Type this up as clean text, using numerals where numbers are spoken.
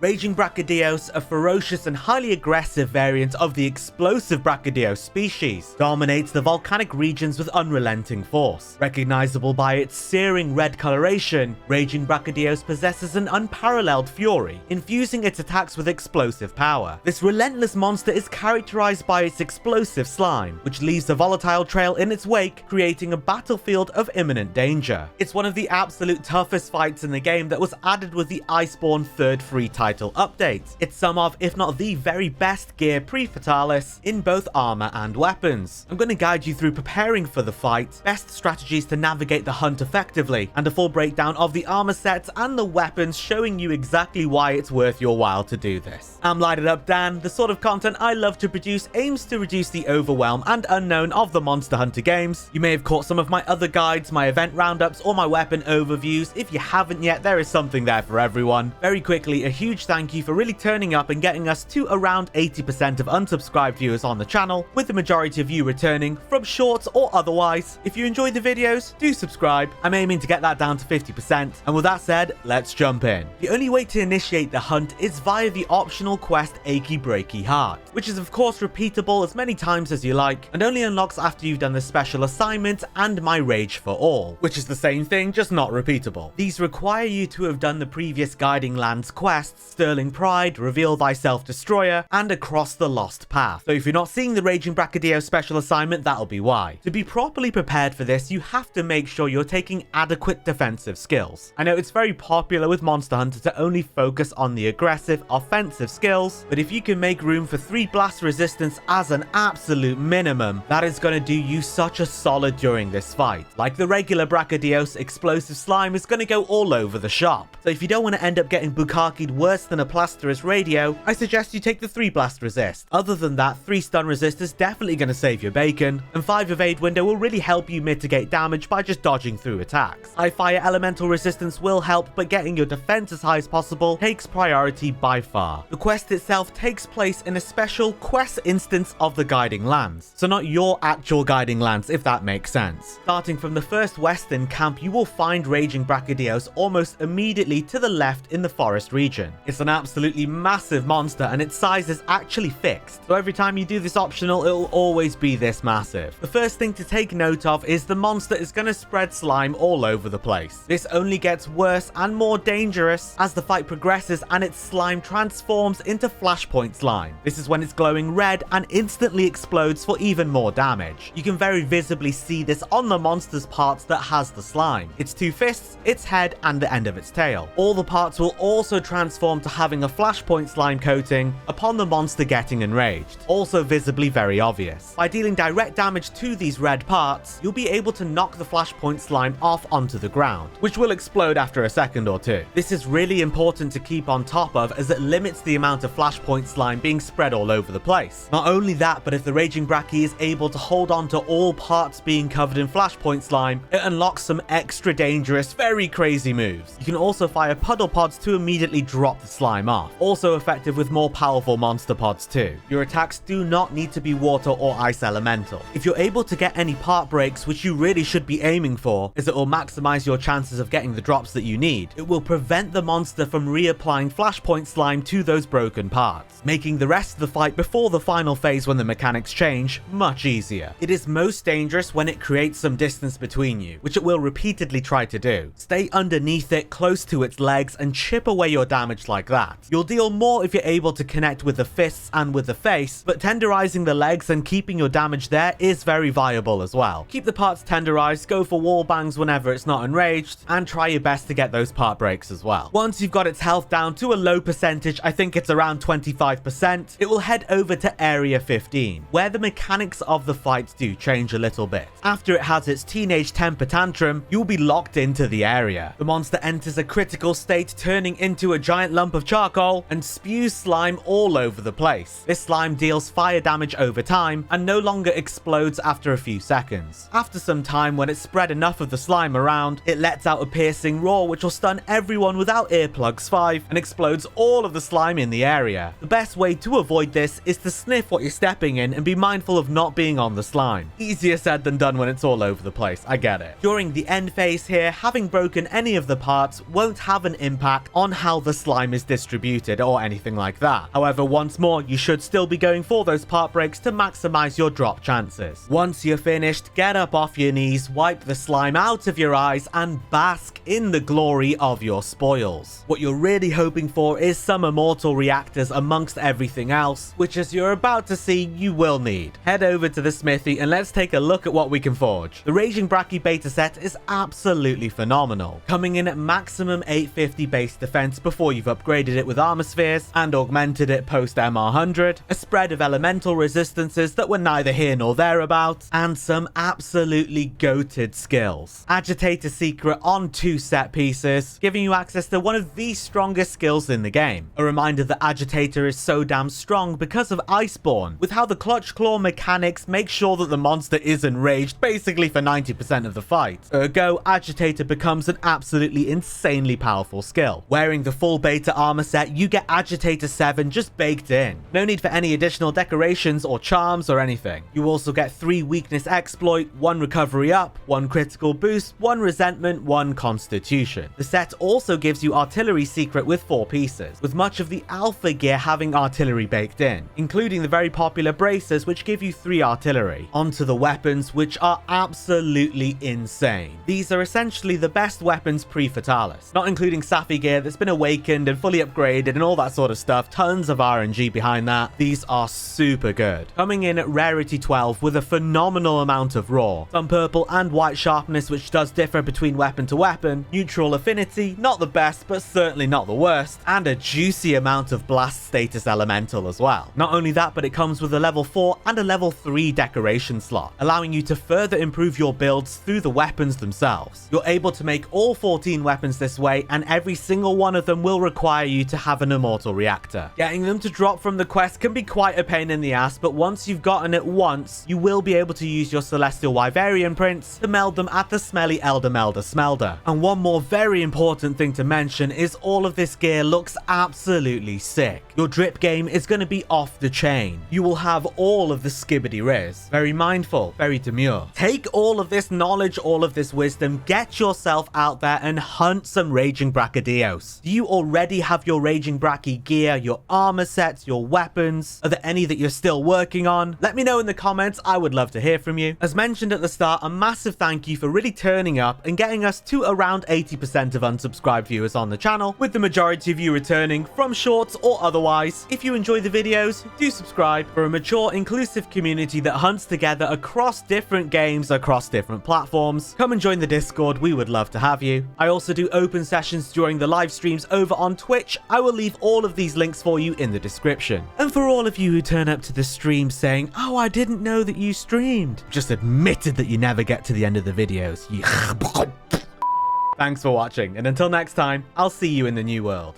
Raging Brachydios, a ferocious and highly aggressive variant of the explosive Brachydios species, dominates the volcanic regions with unrelenting force. Recognizable by its searing red coloration, Raging Brachydios possesses an unparalleled fury, infusing its attacks with explosive power. This relentless monster is characterized by its explosive slime, which leaves a volatile trail in its wake, creating a battlefield of imminent danger. It's one of the absolute toughest fights in the game that was added with the Iceborne 3rd free title update. It's some of, if not the very best gear Pre-Fatalis in both armor and weapons. I'm going to guide you through preparing for the fight, best strategies to navigate the hunt effectively, and a full breakdown of the armor sets and the weapons, showing you exactly why it's worth your while to do this. I'm Lighted Up Dan. The sort of content I love to produce aims to reduce the overwhelm and unknown of the Monster Hunter games. You may have caught some of my other guides, my event roundups, or my weapon overviews. If you haven't yet, there is something there for everyone. Very quickly, a huge thank you for really turning up and getting us to around 80% of unsubscribed viewers on the channel, with the majority of you returning from shorts or otherwise. If you enjoy the videos, do subscribe. I'm aiming to get that down to 50%. And with that said, let's jump in. The only way to initiate the hunt is via the optional quest Achy Breaky Heart, which is of course repeatable as many times as you like, and only unlocks after you've done the special assignment and My Rage for All, which is the same thing, just not repeatable. These require you to have done the previous Guiding Lands quests, Sterling Pride, Reveal Thyself Destroyer, and Across the Lost Path. So if you're not seeing the Raging Brachydios special assignment, that'll be why. To be properly prepared for this, you have to make sure you're taking adequate defensive skills. I know it's very popular with Monster Hunter to only focus on the aggressive, offensive skills, but if you can make room for 3 blast resistance as an absolute minimum, that is going to do you such a solid during this fight. Like the regular Brachydios, explosive slime is going to go all over the shop. So if you don't want to end up getting bukakied worse than a plasterous radio, I suggest you take the 3 blast resist. Other than that, 3 stun resist is definitely going to save your bacon, and 5 evade window will really help you mitigate damage by just dodging through attacks. High fire elemental resistance will help, but getting your defense as high as possible takes priority by far. The quest itself takes place in a special quest instance of the Guiding Lands, so not your actual Guiding Lands, if that makes sense. Starting from the first western camp, you will find Raging Brachydios almost immediately to the left in the forest region. It's an absolutely massive monster, and its size is actually fixed, so every time you do this optional, it will always be this massive. The first thing to take note of is the monster is going to spread slime all over the place. This only gets worse and more dangerous as the fight progresses and its slime transforms into flashpoint slime. This is when it's glowing red and instantly explodes for even more damage. You can very visibly see this on the monster's parts that has the slime: its 2 fists, its head, and the end of its tail. All the parts will also transform to having a flashpoint slime coating upon the monster getting enraged, also visibly very obvious. By dealing direct damage to these red parts, you'll be able to knock the flashpoint slime off onto the ground, which will explode after a second or two. This is really important to keep on top of, as it limits the amount of flashpoint slime being spread all over the place. Not only that, but if the Raging Brachy is able to hold on to all parts being covered in flashpoint slime, it unlocks some extra dangerous, very crazy moves. You can also fire puddle pods to immediately drop the slime off, also effective with more powerful monster pods too. Your attacks do not need to be water or ice elemental. If you're able to get any part breaks, which you really should be aiming for, as it will maximize your chances of getting the drops that you need, it will prevent the monster from reapplying flashpoint slime to those broken parts, making the rest of the fight before the final phase, when the mechanics change, much easier. It is most dangerous when it creates some distance between you, which it will repeatedly try to do. Stay underneath it, close to its legs, and chip away your damage like that. You'll deal more if you're able to connect with the fists and with the face, but tenderizing the legs and keeping your damage there is very viable as well. Keep the parts tenderized, go for wall bangs whenever it's not enraged, and try your best to get those part breaks as well. Once you've got its health down to a low percentage, I think it's around 25%, it will head over to Area 15, where the mechanics of the fight do change a little bit. After it has its teenage temper tantrum, you'll be locked into the area. The monster enters a critical state, turning into a giant lump of charcoal and spews slime all over the place. This slime deals fire damage over time and no longer explodes after a few seconds. After some time, when it's spread enough of the slime around, it lets out a piercing roar which will stun everyone without earplugs 5 and explodes all of the slime in the area. The best way to avoid this is to sniff what you're stepping in and be mindful of not being on the slime. Easier said than done when it's all over the place, I get it. During the end phase here, having broken any of the parts won't have an impact on how the slime time is distributed or anything like that. However, once more, you should still be going for those part breaks to maximize your drop chances. Once you're finished, get up off your knees, wipe the slime out of your eyes, and bask in the glory of your spoils. What you're really hoping for is some immortal reactors amongst everything else, which as you're about to see, you will need. Head over to the smithy and let's take a look at what we can forge. The Raging Brachy beta set is absolutely phenomenal, coming in at maximum 850 base defense before you've upgraded it with armor spheres and augmented it post MR100, a spread of elemental resistances that were neither here nor thereabouts, and some absolutely goated skills. Agitator Secret on 2 set pieces, giving you access to one of the strongest skills in the game. A reminder that Agitator is so damn strong because of Iceborne, with how the Clutch Claw mechanics make sure that the monster is enraged basically for 90% of the fight. Ergo, Agitator becomes an absolutely insanely powerful skill. Wearing the full beta armor set, you get Agitator 7 just baked in. No need for any additional decorations or charms or anything. You also get 3 weakness exploit, 1 recovery up, 1 critical boost, 1 resentment, 1 constitution. The set also gives you artillery secret with 4 pieces, with much of the alpha gear having artillery baked in, including the very popular bracers which give you 3 artillery. Onto the weapons, which are absolutely insane. These are essentially the best weapons pre-Fatalis, not including Safi gear that's been awakened and fully upgraded and all that sort of stuff. Tons of RNG behind that. These are super good, coming in at rarity 12 with a phenomenal amount of raw, some purple and white sharpness which does differ between weapon to weapon, neutral affinity, not the best but certainly not the worst, and a juicy amount of blast status elemental as well. Not only that, but it comes with a level 4 and a level 3 decoration slot, allowing you to further improve your builds through the weapons themselves. You're able to make all 14 weapons this way, and every single one of them will require you to have an immortal reactor. Getting them to drop from the quest can be quite a pain in the ass, but once you've gotten it once, you will be able to use your Celestial Wyverian prints to meld them at the smelly Elder Melder Smelter. And one more very important thing to mention is all of this gear looks absolutely sick. Your drip game is going to be off the chain. You will have all of the skibbity riz. Very mindful, very demure. Take all of this knowledge, all of this wisdom, get yourself out there and hunt some Raging Brachydios. Do you already have your Raging Brachy gear, your armor sets, your weapons? Are there any that you're still working on? Let me know in the comments. I would love to hear from you. As mentioned at the start, a massive thank you for really turning up and getting us to around 80% of unsubscribed viewers on the channel, with the majority of you returning from shorts or otherwise. If you enjoy the videos, do subscribe. For a mature, inclusive community that hunts together across different games, across different platforms, come and join the Discord. We would love to have you. I also do open sessions during the live streams over on Twitch. I will leave all of these links for you in the description. And for all of you who turn up to the stream saying, "Oh, I didn't know that you streamed," just admitted that you never get to the end of the videos. Thanks for watching, and until next time, I'll see you in the new world.